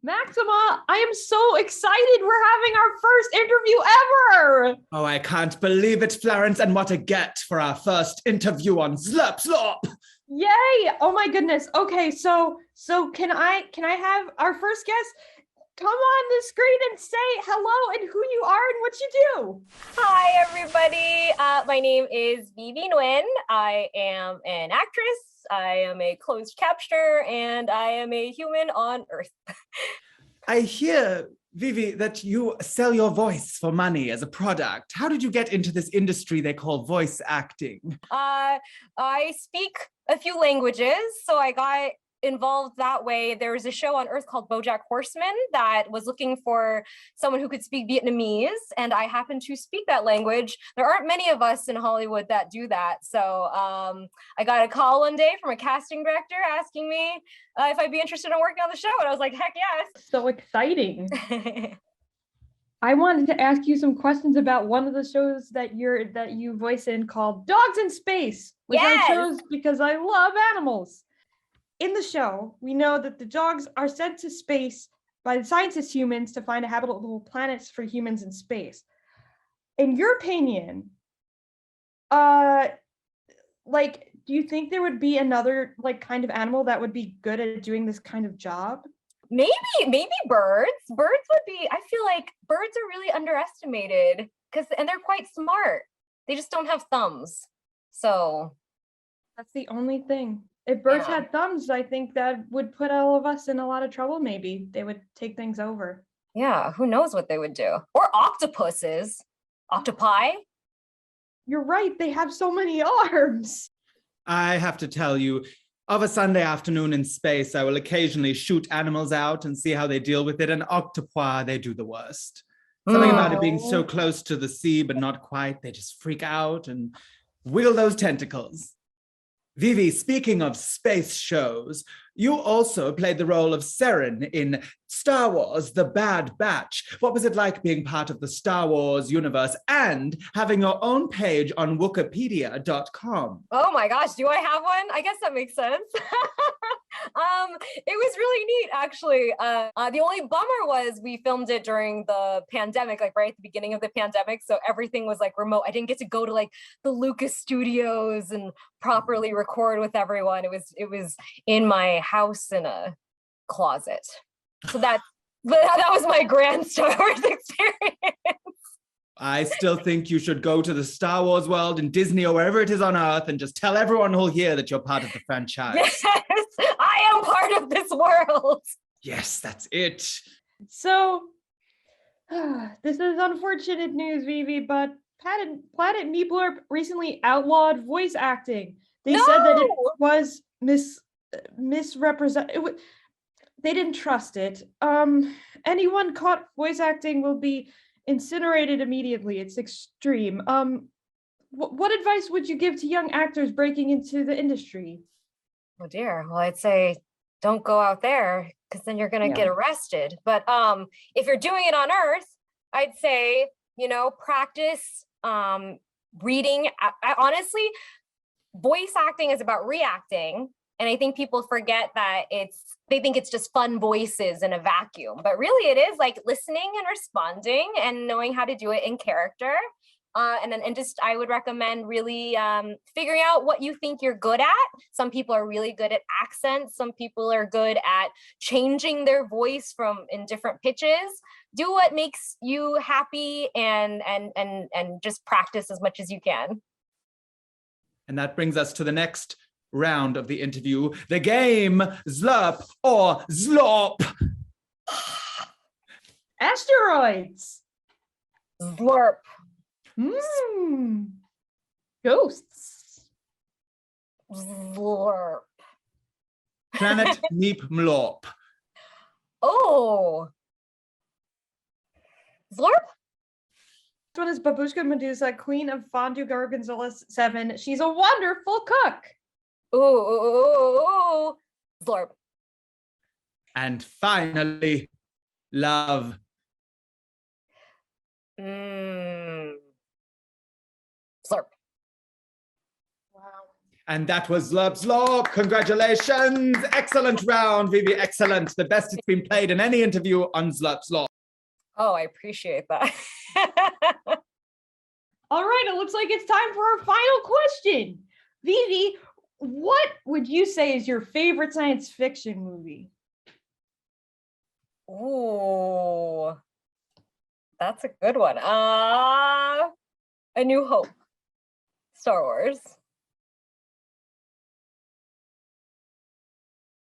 Maxima, I am so excited. We're having our first interview ever. Oh, I can't believe it, Flarence, and what a get for our first interview on Zlurp Zlorp. Yay! Oh my goodness. Okay, so can I have our first guest come on the screen and say hello and who you are and what you do? Hi, everybody. My name is VyVy Nguyen. I am an actress. I am a closed captioner, and I am a human on Earth. I hear, VyVy, that you sell your voice for money as a product. How did you get into this industry they call voice acting? I speak a few languages, so I got involved that way. There was a show on Earth called BoJack Horseman that was looking for someone who could speak Vietnamese, and I happen to speak that language. There aren't many of us in Hollywood that do that, so I got a call one day from a casting director asking me if I'd be interested in working on the show, and I was like, heck yes. So exciting. I wanted to ask you some questions about one of the shows that you voice in called Dogs in Space, which Yes! I chose because I love animals. In the show, we know that the dogs are sent to space by the scientist humans to find habitable planets for humans in space. In your opinion, do you think there would be another kind of animal that would be good at doing this kind of job? Maybe birds. Birds would be, I feel like birds are really underestimated and they're quite smart. They just don't have thumbs. So that's the only thing. If birds had thumbs, I think that would put all of us in a lot of trouble. Maybe they would take things over. Yeah, who knows what they would do? Or octopuses. Octopi. You're right. They have so many arms. I have to tell you, of a Sunday afternoon in space, I will occasionally shoot animals out and see how they deal with it. And octopi, they do the worst. Something about it being so close to the sea, but not quite. They just freak out and wiggle those tentacles. VyVy, speaking of space shows, you also played the role of Saren in Star Wars: The Bad Batch. What was it like being part of the Star Wars universe and having your own page on Wikipedia.com? Oh my gosh, do I have one? I guess that makes sense. It was really neat, actually. The only bummer was we filmed it during the pandemic, right at the beginning of the pandemic. So everything was remote. I didn't get to go to the Lucas Studios and properly record with everyone. It was in my house in a closet. So that was my grand Star Wars experience. I still think you should go to the Star Wars world in Disney or wherever it is on Earth and just tell everyone who'll hear that you're part of the franchise. Yes, I am part of this world. Yes, that's it. So, this is unfortunate news, VyVy, but Planet Meeblurp recently outlawed voice acting. They said that it was misrepresented. They didn't trust it. Anyone caught voice acting will be incinerated immediately. It's extreme. What advice would you give to young actors breaking into the industry? Oh dear. Well, I'd say don't go out there because then you're going to get arrested. But if you're doing it on Earth, I'd say, practice reading. Honestly, voice acting is about reacting. And I think people forget that they think it's just fun voices in a vacuum, but really it is listening and responding and knowing how to do it in character. I would recommend really figuring out what you think you're good at. Some people are really good at accents. Some people are good at changing their voice in different pitches. Do what makes you happy and just practice as much as you can. And that brings us to the next round of the interview, the game Zlurp or Zlorp. Asteroids. Zlurp. Ghosts. Zlurp. Planet Meep Mlorp. Oh. Zlorp? This one is Babushka Medusa, Queen of Fondue Gorgonzola 7. She's a wonderful cook. Ooh. Zlorp. And finally, love. Zlorp. Wow. And that was Zlurp Zlorp. Congratulations. Excellent round, VyVy. Excellent. The best it's been played in any interview on Zlurp Zlorp. Oh, I appreciate that. All right, it looks like it's time for our final question. VyVy, what would you say is your favorite science fiction movie? Ooh, that's a good one. A New Hope, Star Wars.